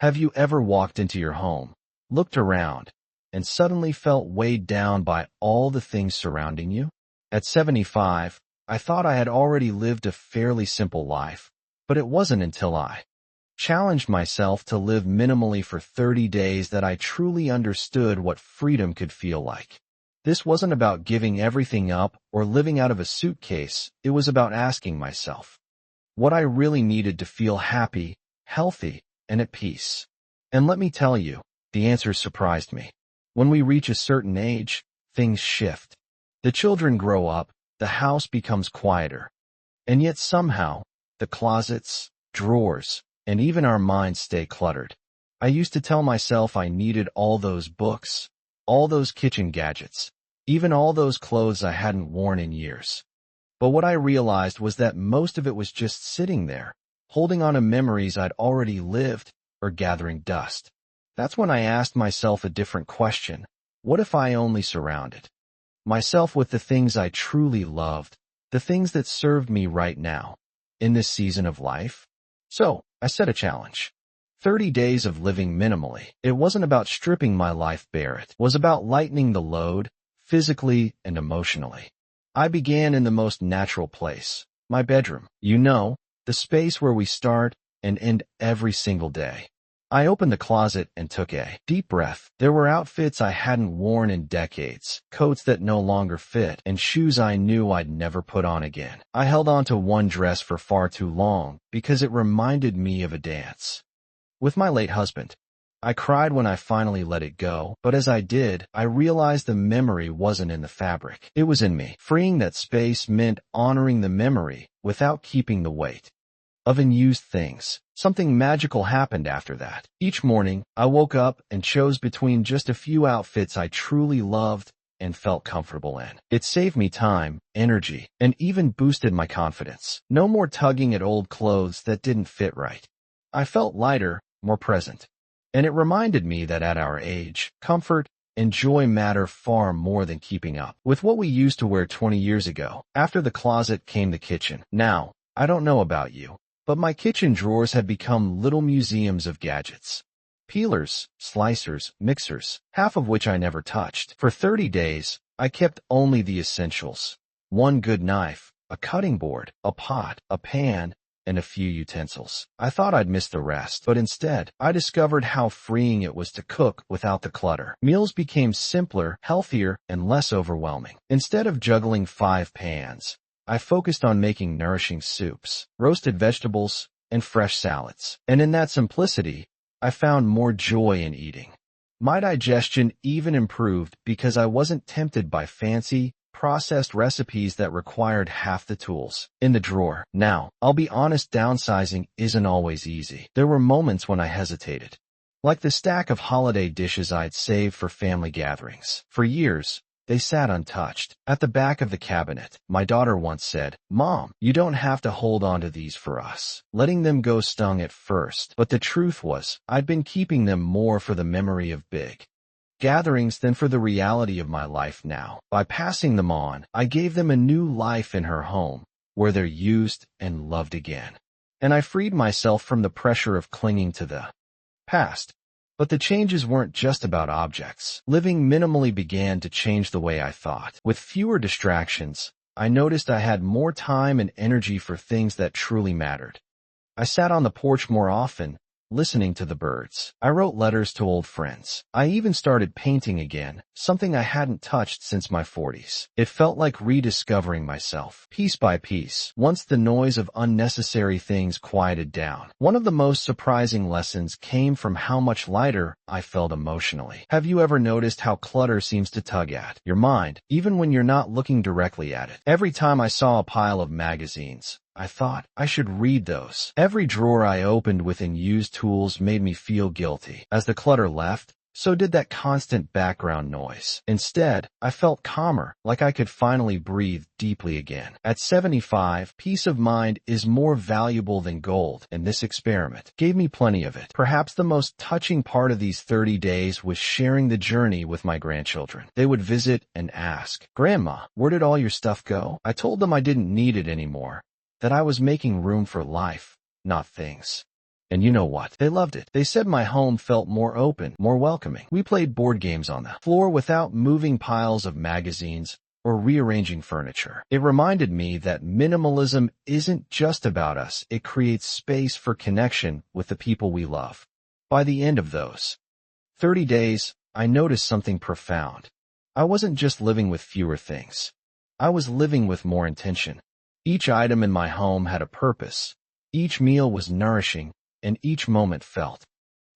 Have you ever walked into your home, looked around, and suddenly felt weighed down by all the things surrounding you? At 75, I thought I had already lived a fairly simple life, but it wasn't until I challenged myself to live minimally for 30 days that I truly understood what freedom could feel like. This wasn't about giving everything up or living out of a suitcase. It was about asking myself what I really needed to feel happy, healthy, and at peace. And let me tell you, the answer surprised me. When we reach a certain age, things shift. The children grow up, the house becomes quieter. And yet somehow, the closets, drawers, and even our minds stay cluttered. I used to tell myself I needed all those books, all those kitchen gadgets, even all those clothes I hadn't worn in years. But what I realized was that most of it was just sitting there, holding on to memories I'd already lived or gathering dust. That's when I asked myself a different question. What if I only surrounded myself with the things I truly loved, the things that served me right now, in this season of life? So, I set a challenge. 30 days of living minimally. It wasn't about stripping my life bare. It was about lightening the load, physically and emotionally. I began in the most natural place, my bedroom. You know, the space where we start and end every single day. I opened the closet and took a deep breath. There were outfits I hadn't worn in decades, coats that no longer fit, and shoes I knew I'd never put on again. I held on to one dress for far too long because it reminded me of a dance with my late husband. I cried when I finally let it go, but as I did, I realized the memory wasn't in the fabric. It was in me. Freeing that space meant honoring the memory without keeping the weight of unused things. Something magical happened after that. Each morning, I woke up and chose between just a few outfits I truly loved and felt comfortable in. It saved me time, energy, and even boosted my confidence. No more tugging at old clothes that didn't fit right. I felt lighter, more present. And it reminded me that at our age, comfort and joy matter far more than keeping up with what we used to wear 20 years ago. After the closet came the kitchen. Now, I don't know about you, but my kitchen drawers had become little museums of gadgets. Peelers, slicers, mixers, half of which I never touched. For 30 days, I kept only the essentials. One good knife, a cutting board, a pot, a pan, and a few utensils. I thought I'd miss the rest, but instead, I discovered how freeing it was to cook without the clutter. Meals became simpler, healthier, and less overwhelming. Instead of juggling 5 pans, I focused on making nourishing soups, roasted vegetables, and fresh salads. And in that simplicity, I found more joy in eating. My digestion even improved because I wasn't tempted by fancy, processed recipes that required half the tools in the drawer. Now, I'll be honest, downsizing isn't always easy. There were moments when I hesitated, like the stack of holiday dishes I'd saved for family gatherings. For years, they sat untouched. At the back of the cabinet, my daughter once said, "Mom, you don't have to hold on to these for us." Letting them go stung at first, but the truth was, I'd been keeping them more for the memory of big gatherings than for the reality of my life now. By passing them on, I gave them a new life in her home, where they're used and loved again. And I freed myself from the pressure of clinging to the past. But the changes weren't just about objects. Living minimally began to change the way I thought. With fewer distractions, I noticed I had more time and energy for things that truly mattered. I sat on the porch more often, listening to the birds. I wrote letters to old friends. I even started painting again, something I hadn't touched since my 40s. It felt like rediscovering myself, piece by piece, once the noise of unnecessary things quieted down. One of the most surprising lessons came from how much lighter I felt emotionally. Have you ever noticed how clutter seems to tug at your mind, even when you're not looking directly at it? Every time I saw a pile of magazines, I thought, I should read those. Every drawer I opened with unused tools made me feel guilty. As the clutter left, so did that constant background noise. Instead, I felt calmer, like I could finally breathe deeply again. At 75, peace of mind is more valuable than gold, and this experiment gave me plenty of it. Perhaps the most touching part of these 30 days was sharing the journey with my grandchildren. They would visit and ask, "Grandma, where did all your stuff go?" I told them I didn't need it anymore, that I was making room for life, not things. And you know what? They loved it. They said my home felt more open, more welcoming. We played board games on the floor without moving piles of magazines or rearranging furniture. It reminded me that minimalism isn't just about us. It creates space for connection with the people we love. By the end of those 30 days, I noticed something profound. I wasn't just living with fewer things. I was living with more intention. Each item in my home had a purpose. Each meal was nourishing, and each moment felt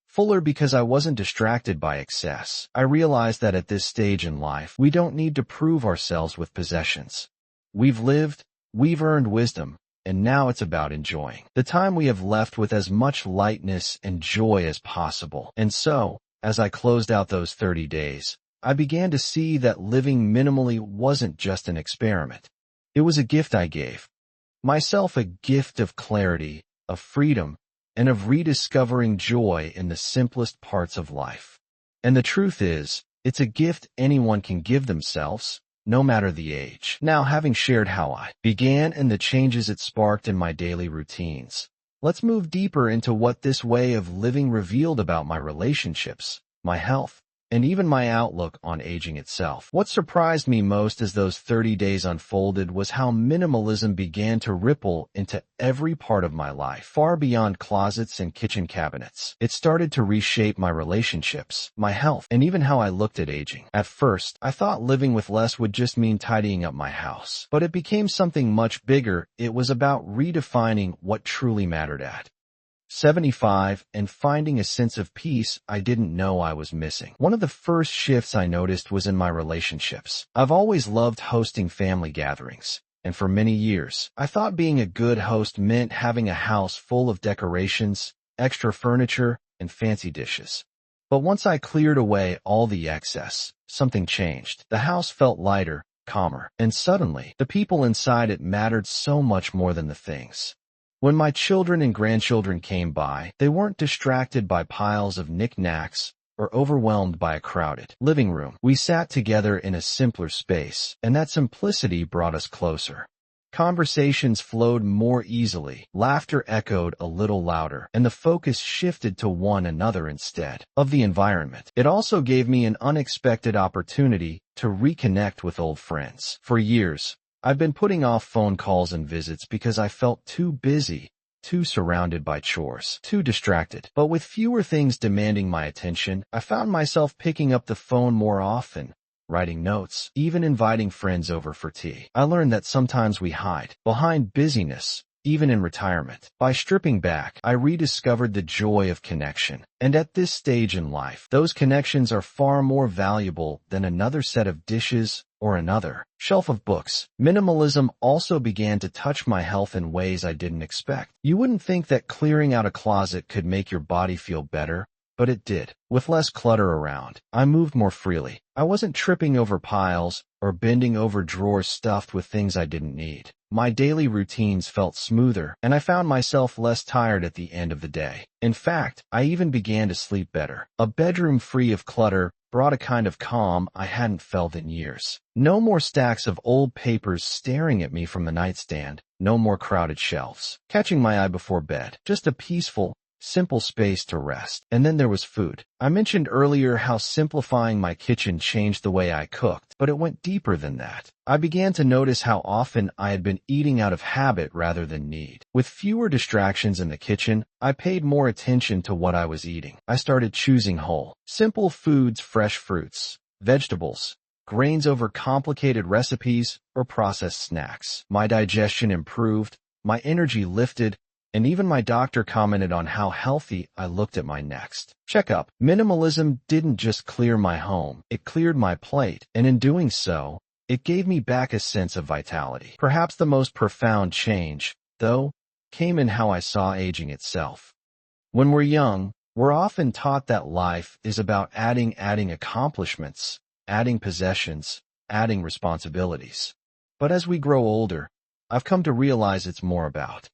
fuller because I wasn't distracted by excess. I realized that at this stage in life, we don't need to prove ourselves with possessions. We've lived, we've earned wisdom, and now it's about enjoying the time we have left with as much lightness and joy as possible. And so, as I closed out those 30 days, I began to see that living minimally wasn't just an experiment. It was a gift I gave myself, a gift of clarity, of freedom, and of rediscovering joy in the simplest parts of life. And the truth is, it's a gift anyone can give themselves, no matter the age. Now, having shared how I began and the changes it sparked in my daily routines, let's move deeper into what this way of living revealed about my relationships, my health, and even my outlook on aging itself. What surprised me most as those 30 days unfolded was how minimalism began to ripple into every part of my life, far beyond closets and kitchen cabinets. It started to reshape my relationships, my health, and even how I looked at aging. At first, I thought living with less would just mean tidying up my house, but it became something much bigger. It was about redefining what truly mattered at 75 and finding a sense of peace I didn't know I was missing. One of the first shifts I noticed was in my relationships. I've always loved hosting family gatherings, and for many years, I thought being a good host meant having a house full of decorations, extra furniture, and fancy dishes. But once I cleared away all the excess, something changed. The house felt lighter, calmer, and suddenly, the people inside it mattered so much more than the things. When my children and grandchildren came by, they weren't distracted by piles of knickknacks or overwhelmed by a crowded living room. We sat together in a simpler space, and that simplicity brought us closer. Conversations flowed more easily, laughter echoed a little louder, and the focus shifted to one another instead of the environment. It also gave me an unexpected opportunity to reconnect with old friends. For years, I've been putting off phone calls and visits because I felt too busy, too surrounded by chores, too distracted. But with fewer things demanding my attention, I found myself picking up the phone more often, writing notes, even inviting friends over for tea. I learned that sometimes we hide behind busyness, even in retirement. By stripping back, I rediscovered the joy of connection. And at this stage in life, those connections are far more valuable than another set of dishes or another shelf of books. Minimalism also began to touch my health in ways I didn't expect. You wouldn't think that clearing out a closet could make your body feel better, but it did. With less clutter around, I moved more freely. I wasn't tripping over piles or bending over drawers stuffed with things I didn't need. My daily routines felt smoother, and I found myself less tired at the end of the day. In fact, I even began to sleep better. A bedroom free of clutter brought a kind of calm I hadn't felt in years. No more stacks of old papers staring at me from the nightstand. No more crowded shelves catching my eye before bed. Just a peaceful, simple space to rest. And then there was food. I mentioned earlier how simplifying my kitchen changed the way I cooked, but it went deeper than that. I began to notice how often I had been eating out of habit rather than need. With fewer distractions in the kitchen, I paid more attention to what I was eating. I started choosing whole, simple foods, fresh fruits, vegetables, grains over complicated recipes or processed snacks. My digestion improved, my energy lifted, and even my doctor commented on how healthy I looked at my next checkup. Minimalism didn't just clear my home, it cleared my plate, and in doing so, it gave me back a sense of vitality. Perhaps the most profound change, though, came in how I saw aging itself. When we're young, we're often taught that life is about adding accomplishments, adding possessions, adding responsibilities. But as we grow older, I've come to realize it's more about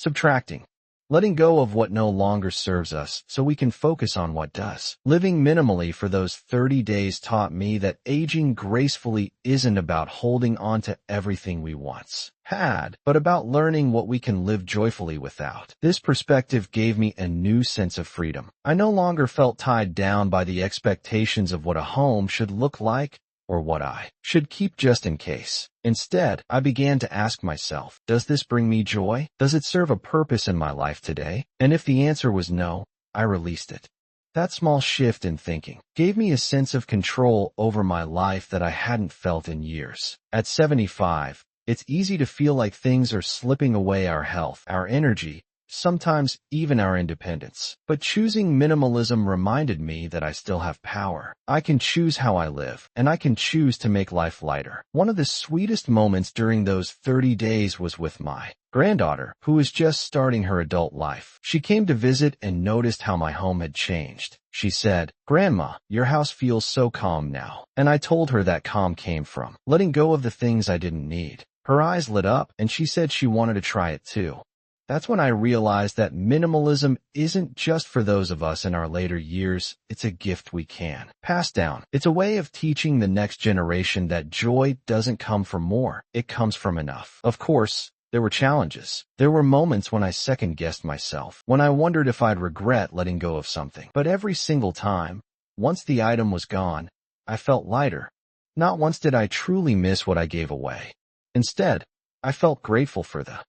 subtracting. letting go of what no longer serves us so we can focus on what does. Living minimally for those 30 days taught me that aging gracefully isn't about holding on to everything we once had, but about learning what we can live joyfully without. This perspective gave me a new sense of freedom. I no longer felt tied down by the expectations of what a home should look like or what I should keep just in case. Instead, I began to ask myself, does this bring me joy? Does it serve a purpose in my life today? And if the answer was no, I released it. That small shift in thinking gave me a sense of control over my life that I hadn't felt in years. At 75, it's easy to feel like things are slipping away: our health, our energy, sometimes even our independence. But choosing minimalism reminded me that I still have power. I can choose how I live, and I can choose to make life lighter. One of the sweetest moments during those 30 days was with my granddaughter, who was just starting her adult life. She came to visit and noticed how my home had changed. She said, "Grandma, your house feels so calm now." And I told her that calm came from letting go of the things I didn't need. Her eyes lit up, and she said she wanted to try it too. That's when I realized that minimalism isn't just for those of us in our later years. It's a gift we can pass down. It's a way of teaching the next generation that joy doesn't come from more. It comes from enough. Of course, there were challenges. There were moments when I second-guessed myself, when I wondered if I'd regret letting go of something. But every single time, once the item was gone, I felt lighter. Not once did I truly miss what I gave away. Instead, I felt grateful for the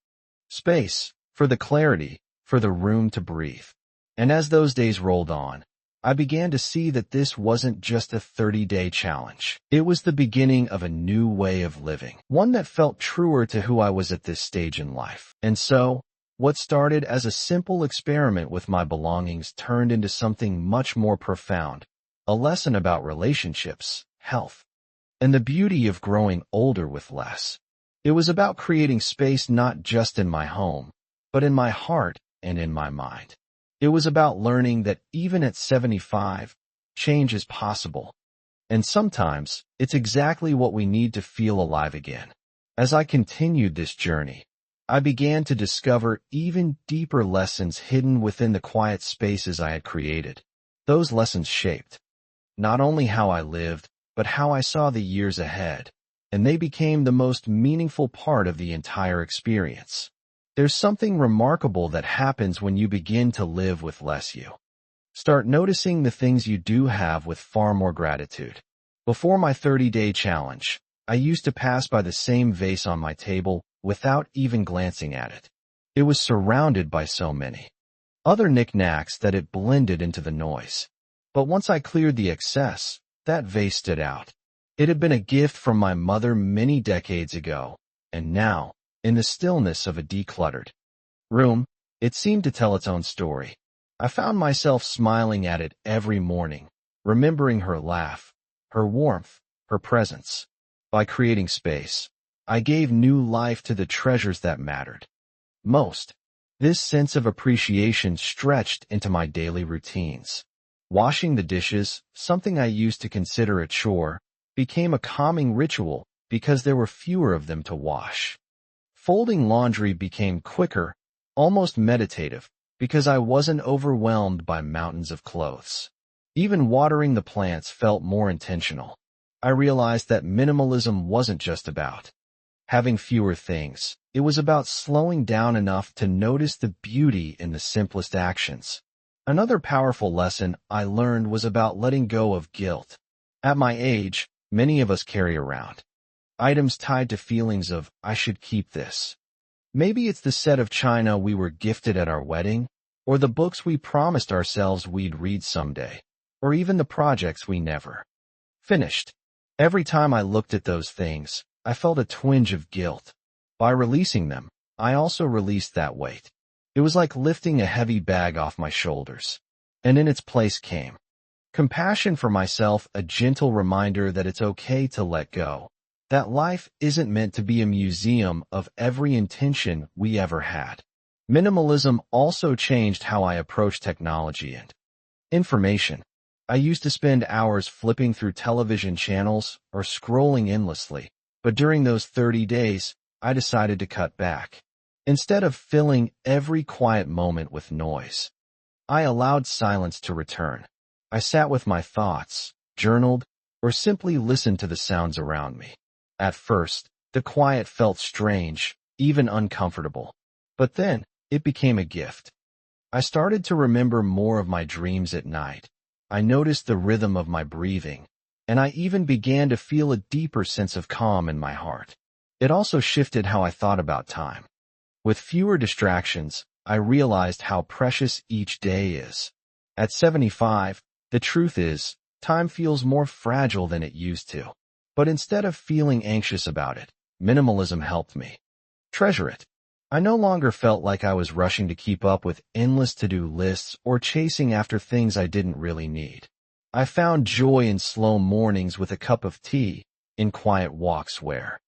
space, for the clarity, for the room to breathe. And as those days rolled on, I began to see that this wasn't just a 30-day challenge. It was the beginning of a new way of living, one that felt truer to who I was at this stage in life. And so, what started as a simple experiment with my belongings turned into something much more profound, a lesson about relationships, health, and the beauty of growing older with less. It was about creating space not just in my home, but in my heart and in my mind. It was about learning that even at 75, change is possible. And sometimes, it's exactly what we need to feel alive again. As I continued this journey, I began to discover even deeper lessons hidden within the quiet spaces I had created. Those lessons shaped not only how I lived, but how I saw the years ahead, and they became the most meaningful part of the entire experience. There's something remarkable that happens when you begin to live with less. You start noticing the things you do have with far more gratitude. Before my 30-day challenge, I used to pass by the same vase on my table without even glancing at it. It was surrounded by so many other knickknacks that it blended into the noise. But once I cleared the excess, that vase stood out. It had been a gift from my mother many decades ago, and now, in the stillness of a decluttered room, it seemed to tell its own story. I found myself smiling at it every morning, remembering her laugh, her warmth, her presence. By creating space, I gave new life to the treasures that mattered most. This sense of appreciation stretched into my daily routines. Washing the dishes, something I used to consider a chore, became a calming ritual because there were fewer of them to wash. Folding laundry became quicker, almost meditative, because I wasn't overwhelmed by mountains of clothes. Even watering the plants felt more intentional. I realized that minimalism wasn't just about having fewer things. It was about slowing down enough to notice the beauty in the simplest actions. Another powerful lesson I learned was about letting go of guilt. At my age, many of us carry around items tied to feelings of, "I should keep this." Maybe it's the set of china we were gifted at our wedding, or the books we promised ourselves we'd read someday, or even the projects we never finished. Every time I looked at those things, I felt a twinge of guilt. By releasing them, I also released that weight. It was like lifting a heavy bag off my shoulders. And in its place came compassion for myself, a gentle reminder that it's okay to let go. That life isn't meant to be a museum of every intention we ever had. Minimalism also changed how I approach technology and information. I used to spend hours flipping through television channels or scrolling endlessly, but during those 30 days, I decided to cut back. Instead of filling every quiet moment with noise, I allowed silence to return. I sat with my thoughts, journaled, or simply listened to the sounds around me. At first, the quiet felt strange, even uncomfortable. But then, it became a gift. I started to remember more of my dreams at night. I noticed the rhythm of my breathing, and I even began to feel a deeper sense of calm in my heart. It also shifted how I thought about time. With fewer distractions, I realized how precious each day is. At 75, the truth is, time feels more fragile than it used to. But instead of feeling anxious about it, minimalism helped me treasure it. I no longer felt like I was rushing to keep up with endless to-do lists or chasing after things I didn't really need. I found joy in slow mornings with a cup of tea, in quiet walks where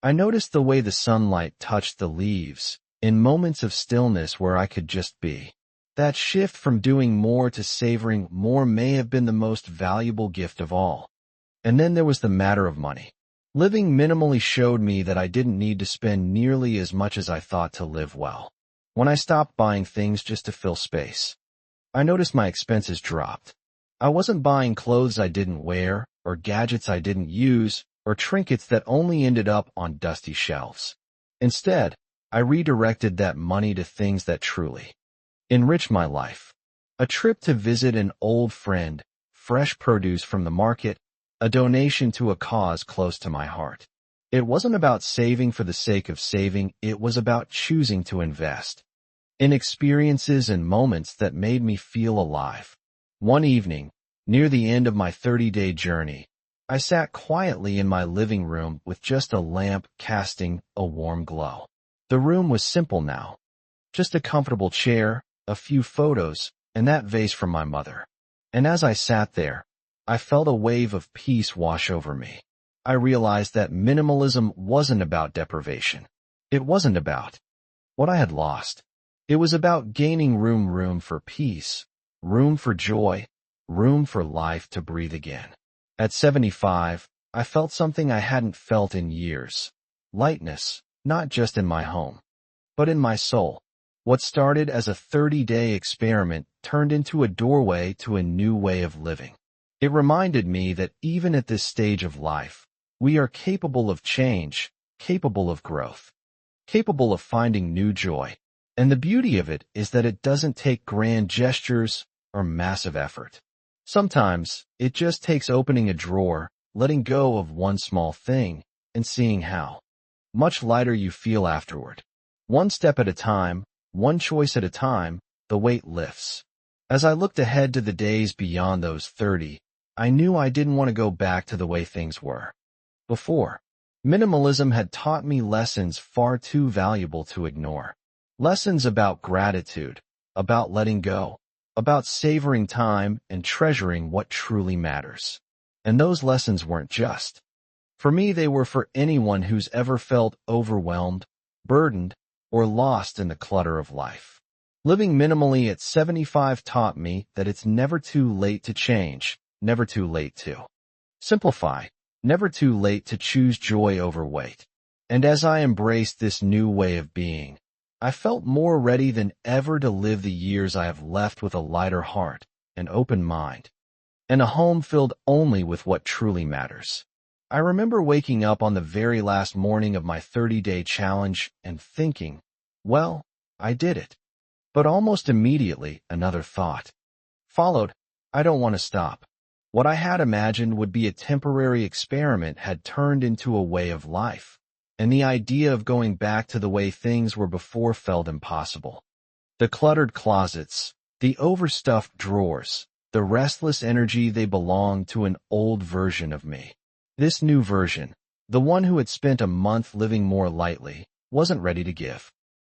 I noticed the way the sunlight touched the leaves, in moments of stillness where I could just be. That shift from doing more to savoring more may have been the most valuable gift of all. And then there was the matter of money. Living minimally showed me that I didn't need to spend nearly as much as I thought to live well. When I stopped buying things just to fill space, I noticed my expenses dropped. I wasn't buying clothes I didn't wear, or gadgets I didn't use, or trinkets that only ended up on dusty shelves. Instead, I redirected that money to things that truly enrich my life. A trip to visit an old friend, fresh produce from the market, a donation to a cause close to my heart. It wasn't about saving for the sake of saving, it was about choosing to invest in experiences and moments that made me feel alive. One evening, near the end of my 30-day journey, I sat quietly in my living room with just a lamp casting a warm glow. The room was simple now. Just a comfortable chair, a few photos, and that vase from my mother. And as I sat there, I felt a wave of peace wash over me. I realized that minimalism wasn't about deprivation. It wasn't about what I had lost. It was about gaining room for peace, room for joy, room for life to breathe again. At 75, I felt something I hadn't felt in years. Lightness, not just in my home, but in my soul. What started as a 30-day experiment turned into a doorway to a new way of living. It reminded me that even at this stage of life, we are capable of change, capable of growth, capable of finding new joy. And the beauty of it is that it doesn't take grand gestures or massive effort. Sometimes, it just takes opening a drawer, letting go of one small thing, and seeing how much lighter you feel afterward. One step at a time, one choice at a time, the weight lifts. As I looked ahead to the days beyond those 30, I knew I didn't want to go back to the way things were before. Minimalism had taught me lessons far too valuable to ignore. Lessons about gratitude, about letting go, about savoring time and treasuring what truly matters. And those lessons weren't just for me, they were for anyone who's ever felt overwhelmed, burdened, or lost in the clutter of life. Living minimally at 75 taught me that it's never too late to change, never too late to simplify, never too late to choose joy over weight. And as I embraced this new way of being, I felt more ready than ever to live the years I have left with a lighter heart, an open mind, and a home filled only with what truly matters. I remember waking up on the very last morning of my 30-day challenge and thinking, well, I did it. But almost immediately, another thought followed. I don't want to stop. What I had imagined would be a temporary experiment had turned into a way of life, and the idea of going back to the way things were before felt impossible. The cluttered closets, the overstuffed drawers, the restless energy, they belonged to an old version of me. This new version, the one who had spent a month living more lightly, wasn't ready to give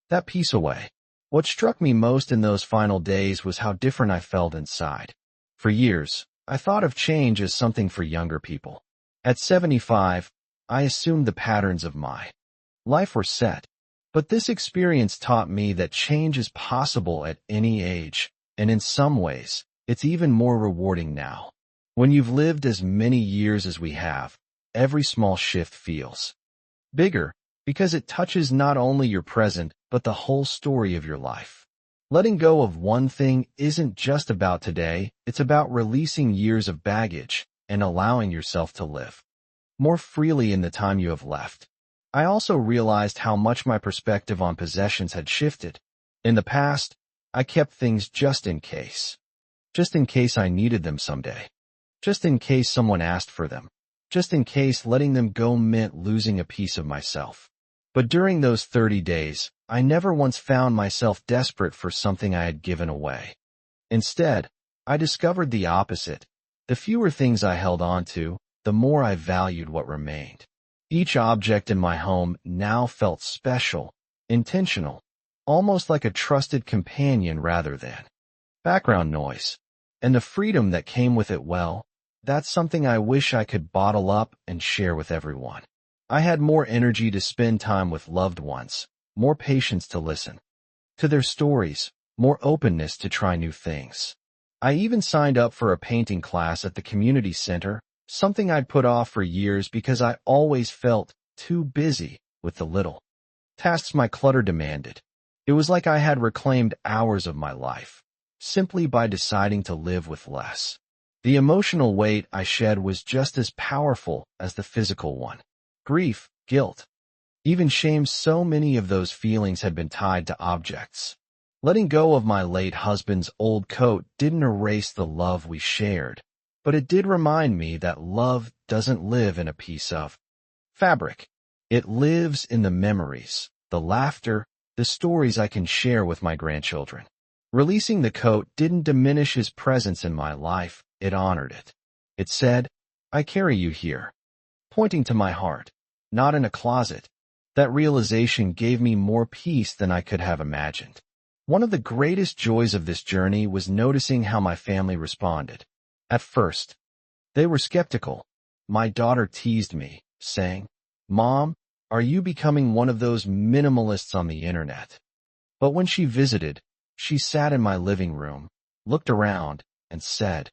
that piece away. What struck me most in those final days was how different I felt inside. For years, I thought of change as something for younger people. At 75, I assumed the patterns of my life were set. But this experience taught me that change is possible at any age, and in some ways, it's even more rewarding now. When you've lived as many years as we have, every small shift feels bigger, because it touches not only your present, but the whole story of your life. Letting go of one thing isn't just about today, it's about releasing years of baggage and allowing yourself to live more freely in the time you have left. I also realized how much my perspective on possessions had shifted. In the past, I kept things just in case. Just in case I needed them someday. Just in case someone asked for them. Just in case letting them go meant losing a piece of myself. But during those 30 days, I never once found myself desperate for something I had given away. Instead, I discovered the opposite. The fewer things I held on to, the more I valued what remained. Each object in my home now felt special, intentional, almost like a trusted companion rather than background noise. And the freedom that came with it, well, that's something I wish I could bottle up and share with everyone. I had more energy to spend time with loved ones, more patience to listen to their stories, more openness to try new things. I even signed up for a painting class at the community center, something I'd put off for years because I always felt too busy with the little tasks my clutter demanded. It was like I had reclaimed hours of my life, simply by deciding to live with less. The emotional weight I shed was just as powerful as the physical one. Grief, guilt, even shame, so many of those feelings had been tied to objects. Letting go of my late husband's old coat didn't erase the love we shared, but it did remind me that love doesn't live in a piece of fabric. It lives in the memories, the laughter, the stories I can share with my grandchildren. Releasing the coat didn't diminish his presence in my life, it honored it. It said, "I carry you here," pointing to my heart, not in a closet. That realization gave me more peace than I could have imagined. One of the greatest joys of this journey was noticing how my family responded. At first, they were skeptical. My daughter teased me, saying, "Mom, are you becoming one of those minimalists on the internet?" But when she visited, she sat in my living room, looked around, and said,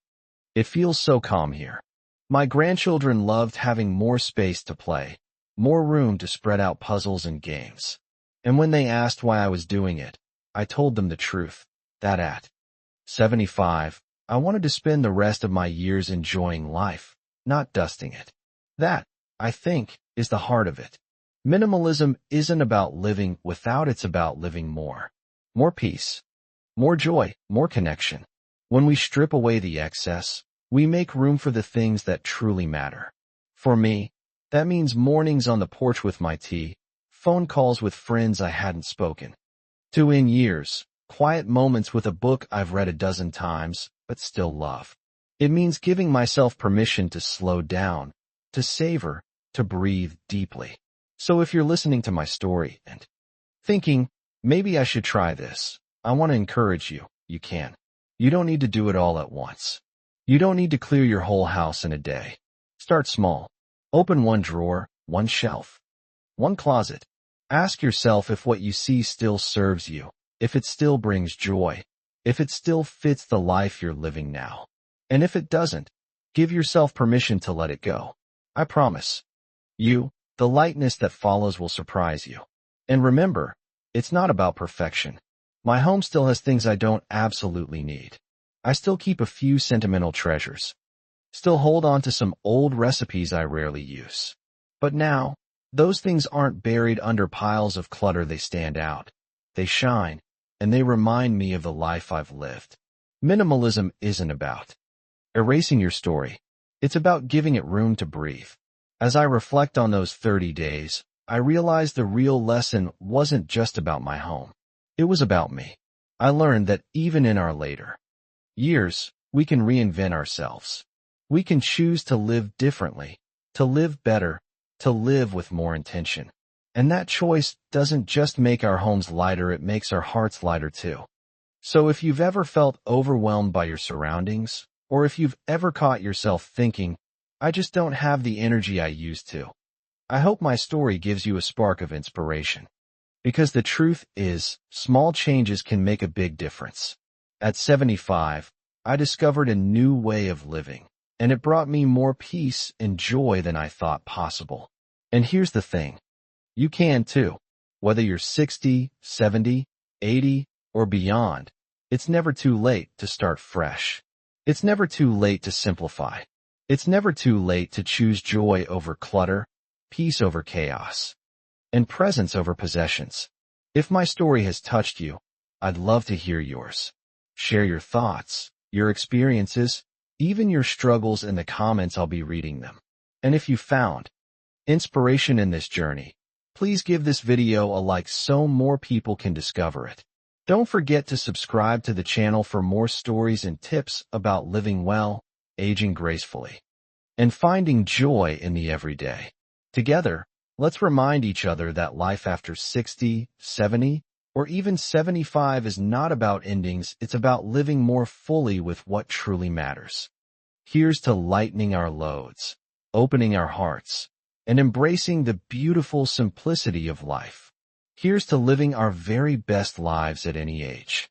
"It feels so calm here." My grandchildren loved having more space to play, more room to spread out puzzles and games. And when they asked why I was doing it, I told them the truth, that at 75, I wanted to spend the rest of my years enjoying life, not dusting it. That, I think, is the heart of it. Minimalism isn't about living without, it's about living more. More peace, more joy, more connection. When we strip away the excess, we make room for the things that truly matter. For me, that means mornings on the porch with my tea, phone calls with friends I hadn't spoken to in years, quiet moments with a book I've read a dozen times, but still love. It means giving myself permission to slow down, to savor, to breathe deeply. So if you're listening to my story and thinking, maybe I should try this, I want to encourage you, you can. You don't need to do it all at once. You don't need to clear your whole house in a day. Start small. Open one drawer, one shelf, one closet. Ask yourself if what you see still serves you, if it still brings joy, if it still fits the life you're living now. And if it doesn't, give yourself permission to let it go. I promise you, the lightness that follows will surprise you. And remember, it's not about perfection. My home still has things I don't absolutely need. I still keep a few sentimental treasures. Still hold on to some old recipes I rarely use. But now, those things aren't buried under piles of clutter, they stand out. They shine, and they remind me of the life I've lived. Minimalism isn't about erasing your story. It's about giving it room to breathe. As I reflect on those 30 days, I realized the real lesson wasn't just about my home. It was about me. I learned that even in our later years, we can reinvent ourselves. We can choose to live differently, to live better, to live with more intention. And that choice doesn't just make our homes lighter, it makes our hearts lighter too. So if you've ever felt overwhelmed by your surroundings, or if you've ever caught yourself thinking, "I just don't have the energy I used to," I hope my story gives you a spark of inspiration. Because the truth is, small changes can make a big difference. At 75, I discovered a new way of living, and it brought me more peace and joy than I thought possible. And here's the thing. You can too. Whether you're 60, 70, 80, or beyond, it's never too late to start fresh. It's never too late to simplify. It's never too late to choose joy over clutter, peace over chaos, and presence over possessions. If my story has touched you, I'd love to hear yours. Share your thoughts, your experiences, even your struggles in the comments. I'll be reading them. And if you found inspiration in this journey, please give this video a like so more people can discover it. Don't forget to subscribe to the channel for more stories and tips about living well, aging gracefully, and finding joy in the everyday. Together, let's remind each other that life after 60, 70, or even 75 is not about endings, it's about living more fully with what truly matters. Here's to lightening our loads, opening our hearts, and embracing the beautiful simplicity of life. Here's to living our very best lives at any age.